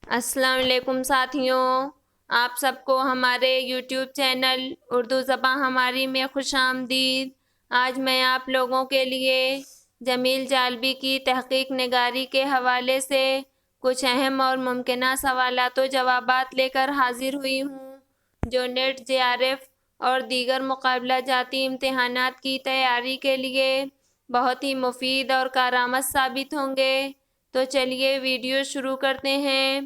السلام علیکم ساتھیوں، آپ سب کو ہمارے یوٹیوب چینل اردو زبان ہماری میں خوش آمدید۔ آج میں آپ لوگوں کے لیے جمیل جالبی کی تحقیق نگاری کے حوالے سے کچھ اہم اور ممکنہ سوالات و جوابات لے کر حاضر ہوئی ہوں، جو نیٹ JRF اور دیگر مقابلہ جاتی امتحانات کی تیاری کے لیے بہت ہی مفید اور کارآمد ثابت ہوں گے۔ تو چلیے ویڈیو شروع کرتے ہیں۔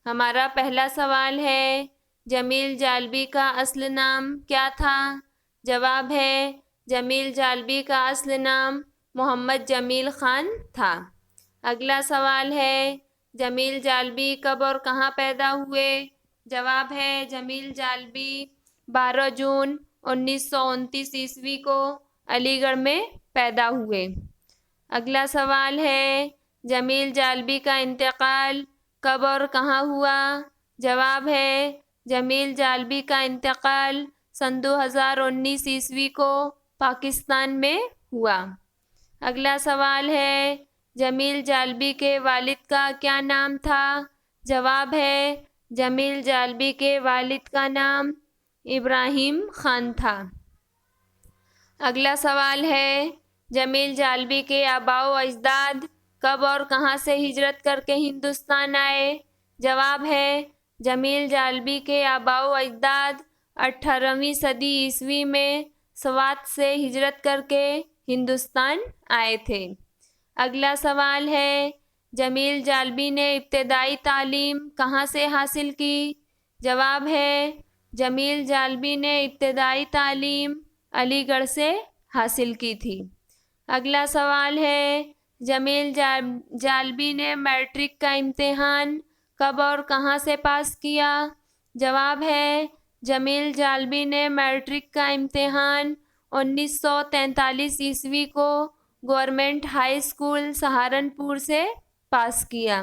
ہمارا پہلا سوال ہے، جمیل جالبی کا اصل نام کیا تھا؟ جواب ہے، جمیل جالبی کا اصل نام محمد جمیل خان تھا۔ اگلا سوال ہے، جمیل جالبی کب اور کہاں پیدا ہوئے؟ جواب ہے، جمیل جالبی 12 جون 1929 کو علی گڑھ میں پیدا ہوئے۔ اگلا سوال ہے، جمیل جالبی کا انتقال کب اور کہاں ہوا؟ جواب ہے، جمیل جالبی کا انتقال سن 2019 کو پاکستان میں ہوا۔ اگلا سوال ہے، جمیل جالبی کے والد کا کیا نام تھا؟ جواب ہے، جمیل جالبی کے والد کا نام ابراہیم خان تھا۔ اگلا سوال ہے، جمیل جالبی کے آباء و اجداد کب اور کہاں سے ہجرت کر کے ہندوستان آئے؟ جواب ہے، جمیل جالبی کے آباء و اجداد 18ویں صدی عیسوی میں سوات سے ہجرت کر کے ہندوستان آئے تھے۔ اگلا سوال ہے، جمیل جالبی نے ابتدائی تعلیم کہاں سے حاصل کی؟ جواب ہے، جمیل جالبی نے ابتدائی تعلیم علی گڑھ سے حاصل کی تھی۔ اگلا سوال ہے، جمیل جالبی نے میٹرک کا امتحان کب اور کہاں سے پاس کیا؟ جواب ہے، جمیل جالبی نے میٹرک کا امتحان 1943 کو گورنمنٹ ہائی اسکول سہارنپور سے پاس کیا۔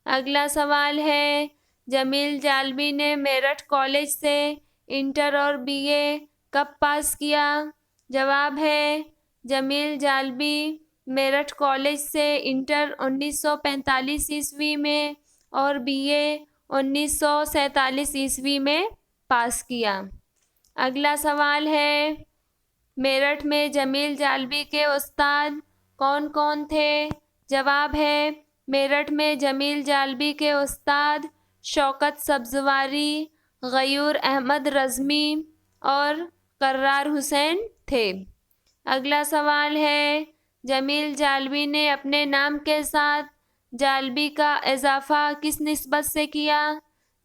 اگلا سوال ہے، جمیل جالبی نے میرٹھ کالج سے انٹر اور BA کب پاس کیا؟ جواب ہے، جمیل جالبی میرٹھ کالج سے انٹر 1945 میں اور BA 1947 میں پاس کیا۔ اگلا سوال ہے، میرٹھ میں جمیل جالبی کے استاد کون کون تھے؟ جواب ہے، میرٹھ میں جمیل جالبی کے استاد شوکت سبزواری، غیور احمد رزمی اور کرار حسین تھے۔ اگلا سوال ہے، جمیل جالبی نے اپنے نام کے ساتھ جالبی کا اضافہ کس نسبت سے کیا؟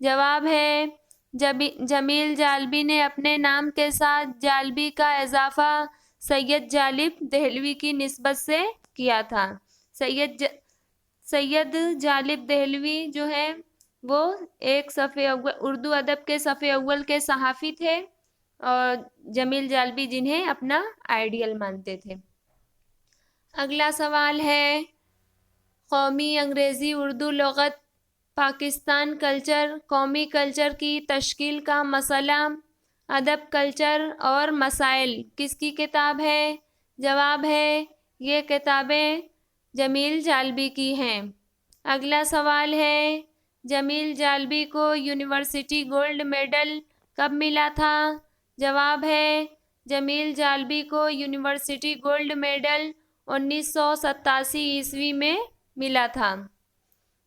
جواب ہے، جمیل جالبی نے اپنے نام کے ساتھ جالبی کا اضافہ سید جالب دہلوی کی نسبت سے کیا تھا۔ سید جالب دہلوی جو ہے وہ ایک اردو ادب کے صف اول کے صحافی تھے، اور جمیل جالبی جنہیں اپنا آئیڈیل مانتے تھے۔ اگلا سوال ہے، قومی انگریزی اردو لغت پاکستان کلچر قومی کلچر کی تشکیل کا مسئلہ ادب کلچر اور مسائل کس کی کتاب ہے؟ جواب ہے، یہ کتابیں جمیل جالبی کی ہیں۔ اگلا سوال ہے، جمیل جالبی کو یونیورسٹی گولڈ میڈل کب ملا تھا؟ جواب ہے، جمیل جالبی کو یونیورسٹی گولڈ میڈل 1987 میں ملا تھا۔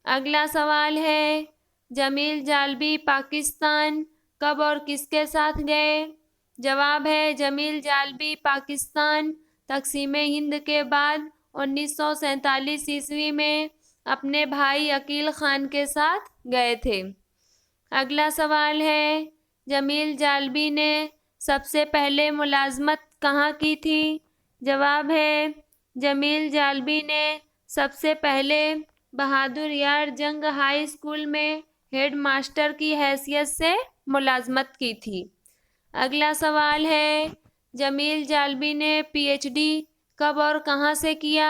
اگلا سوال ہے، جمیل جالبی پاکستان کب اور کس کے ساتھ گئے؟ جواب ہے، جمیل جالبی پاکستان تقسیم ہند کے بعد 1947 میں اپنے بھائی عقیل خان کے ساتھ گئے تھے۔ اگلا سوال ہے، جمیل جالبی نے سب سے پہلے ملازمت کہاں کی تھی؟ جواب ہے، جمیل جالبی نے سب سے پہلے بہادر یار جنگ ہائی اسکول میں ہیڈ ماسٹر کی حیثیت سے ملازمت کی تھی۔ اگلا سوال ہے، جمیل جالبی نے PhD کب اور کہاں سے کیا؟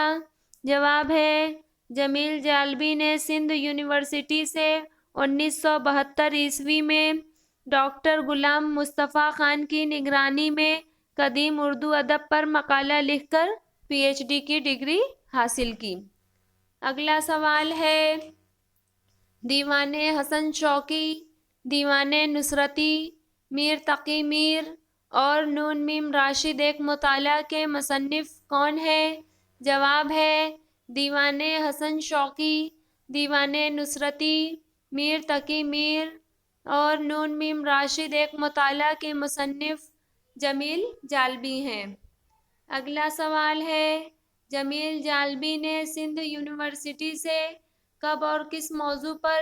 جواب ہے، جمیل جالبی نے سندھ یونیورسٹی سے 1972 میں ڈاکٹر غلام مصطفیٰ خان کی نگرانی میں قدیم اردو ادب پر مقالہ لکھ کر PhD کی ڈگری حاصل کی۔ اگلا سوال ہے، دیوان حسن شوقی، دیوان نصرتی، میر تقی میر اور نون میم راشد ایک مطالعہ کے مصنف کون ہے؟ جواب ہے دیوان حسن شوقی، دیوان نصرتی، میر تقی میر اور نون میم راشد ایک مطالعہ کے مصنف جمیل جالبی ہیں۔ اگلا سوال ہے جمیل جالبی نے سندھ یونیورسٹی سے کب اور کس موضوع پر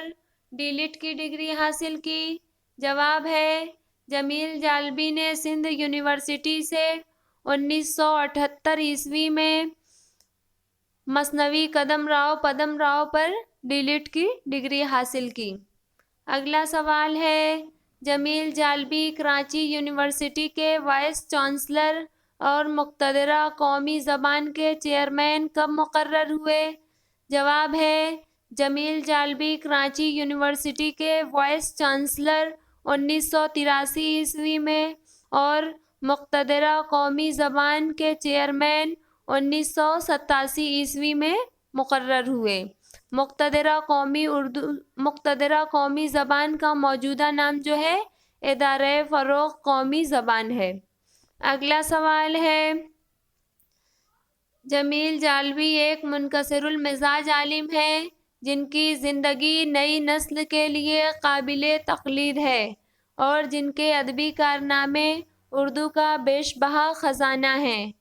ڈی لٹ کی ڈگری حاصل کی؟ جواب ہے جمیل جالبی نے سندھ یونیورسٹی سے 1978 میں مثنوی پدم راؤ پر ڈی لٹ کی ڈگری حاصل کی۔ اگلا سوال ہے جمیل جالبی کراچی یونیورسٹی کے وائس چانسلر اور مقتدرہ قومی زبان کے چیئرمین کب مقرر ہوئے؟ جواب ہے جمیل جالبی کراچی یونیورسٹی کے وائس چانسلر 1983 میں اور مقتدرہ قومی زبان کے چیئرمین 1987 میں مقرر ہوئے۔ مقتدرہ قومی زبان کا موجودہ نام جو ہے ادارہ فروغ قومی زبان ہے۔ اگلا سوال ہے جمیل جالبی ایک منکسر المزاج عالم ہے جن کی زندگی نئی نسل کے لیے قابل تقلید ہے اور جن کے ادبی کارنامے اردو کا بیش بہا خزانہ ہیں۔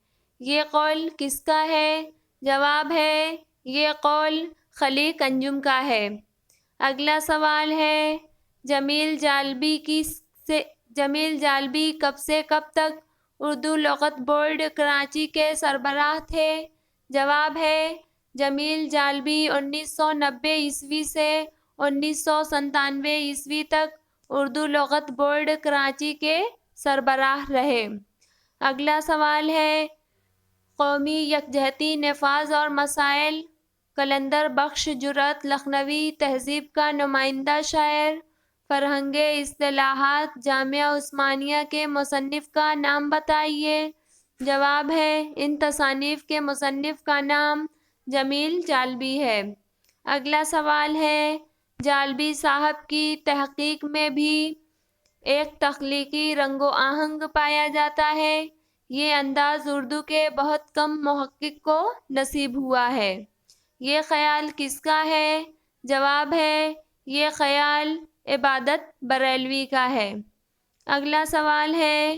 یہ قول کس کا ہے؟ جواب ہے یہ قول خلیق انجم کا ہے۔ اگلا سوال ہے جمیل جالبی کب سے کب تک اردو لغت بورڈ کراچی کے سربراہ تھے؟ جواب ہے جمیل جالبی 1990 سے 1997 تک اردو لغت بورڈ کراچی کے سربراہ رہے۔ اگلا سوال ہے قومی یکجہتی نفاذ اور مسائل قلندر بخش جرأت لکھنوی تہذیب کا نمائندہ شاعر فرہنگ اصطلاحات جامعہ عثمانیہ کے مصنف کا نام بتائیے۔ جواب ہے ان تصانیف کے مصنف کا نام جمیل جالبی ہے۔ اگلا سوال ہے جالبی صاحب کی تحقیق میں بھی ایک تخلیقی رنگ و آہنگ پایا جاتا ہے۔ یہ انداز اردو کے بہت کم محقق کو نصیب ہوا ہے۔ یہ خیال کس کا ہے؟ جواب ہے یہ خیال عبادت بریلوی کا ہے۔ اگلا سوال ہے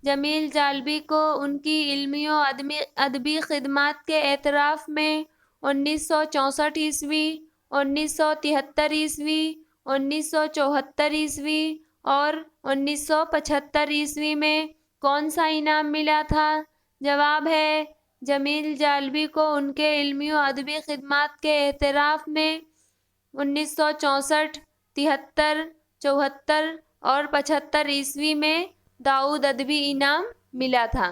جمیل جالبی کو ان کی علمی و ادبی خدمات کے اعتراف میں 1964 1973 1974 اور 1975 میں کون سا انعام ملا تھا؟ جواب ہے جمیل جالبی کو ان کے علمی و ادبی خدمات کے اعتراف میں 1964 73 74 اور 75 میں داؤد ادبی انعام ملا تھا۔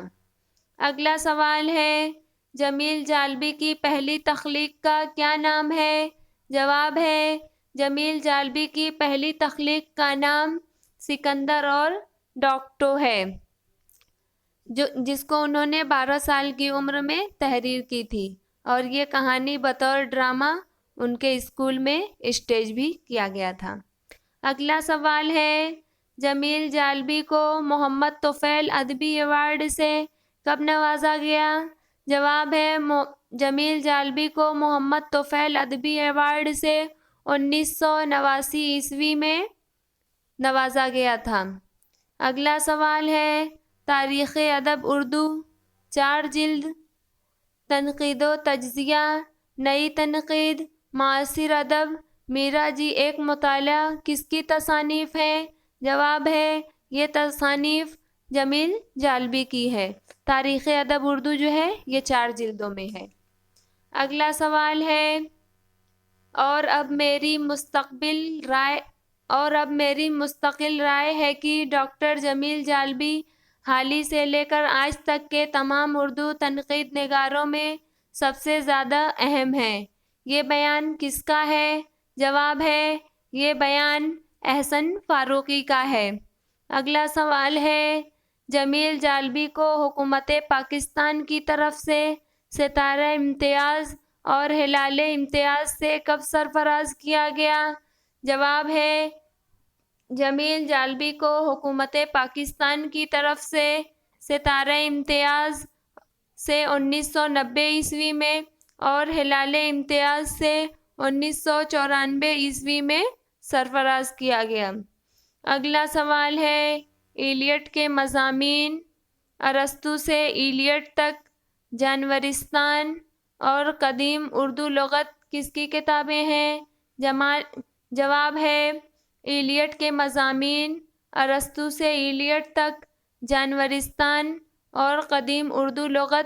اگلا سوال ہے جمیل جالبی کی پہلی تخلیق کا کیا نام ہے؟ جواب ہے جمیل جالبی کی پہلی تخلیق کا نام سکندر اور ڈاکٹو ہے جس کو انہوں نے 12 سال کی عمر میں تحریر کی تھی اور یہ کہانی بطور ڈرامہ ان کے اسکول میں اسٹیج بھی کیا گیا تھا۔ اگلا سوال ہے جمیل جالبی کو محمد طفیل ادبی ایوارڈ سے کب نوازا گیا؟ جواب ہے جمیل جالبی کو محمد طفیل ادبی ایوارڈ سے 1989 میں نوازا گیا تھا۔ اگلا سوال ہے تاریخ ادب اردو 4 جلد تنقید و تجزیہ نئی تنقید معاصر ادب میرا جی ایک مطالعہ کس کی تصانیف ہے؟ جواب ہے یہ تصانیف جمیل جالبی کی ہے۔ تاریخ ادب اردو جو ہے یہ 4 جلدوں میں ہے۔ اگلا سوال ہے اور اب میری مستقل رائے ہے کہ ڈاکٹر جمیل جالبی حال ہی سے لے کر آج تک کے تمام اردو تنقید نگاروں میں سب سے زیادہ اہم ہیں۔ یہ بیان کس کا ہے؟ جواب ہے یہ بیان احسن فاروقی کا ہے۔ اگلا سوال ہے جمیل جالبی کو حکومت پاکستان کی طرف سے ستارہ امتیاز اور ہلال امتیاز سے کب سرفراز کیا گیا؟ جواب ہے جمیل جالبی کو حکومت پاکستان کی طرف سے ستارہ امتیاز سے 1990 میں اور ہلال امتیاز سے 1994 میں سرفراز کیا گیا۔ اگلا سوال ہے ایلیٹ کے مضامین، ارسطو سے ایلیٹ تک، جانورستان اور قدیم اردو لغت کس کی کتابیں ہیں؟ جواب ہے ایلیٹ کے مضامین، ارسطو سے ایلیٹ تک، جانورستان اور قدیم اردو لغت،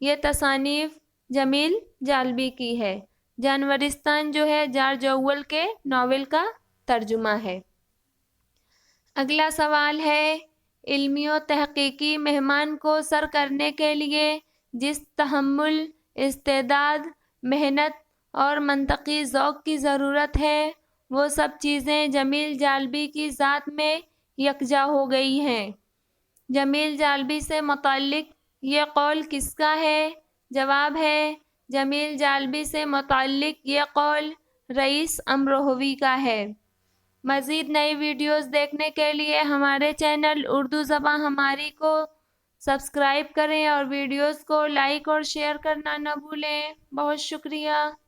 یہ تصانیف جمیل جالبی کی ہے۔ جانورستان جو ہے جارج اوول کے ناول کا ترجمہ ہے۔ اگلا سوال ہے علمی و تحقیقی مہمان کو سر کرنے کے لیے جس تحمل، استعداد، محنت اور منطقی ذوق کی ضرورت ہے وہ سب چیزیں جمیل جالبی کی ذات میں یکجا ہو گئی ہیں۔ جمیل جالبی سے متعلق یہ قول کس کا ہے؟ جواب ہے جمیل جالبی سے متعلق یہ قول رئیس امروہوی کا ہے۔ مزید نئی ویڈیوز دیکھنے کے لیے ہمارے چینل اردو زباں ہماری کو سبسکرائب کریں اور ویڈیوز کو لائک اور شیئر کرنا نہ بھولیں۔ بہت شکریہ۔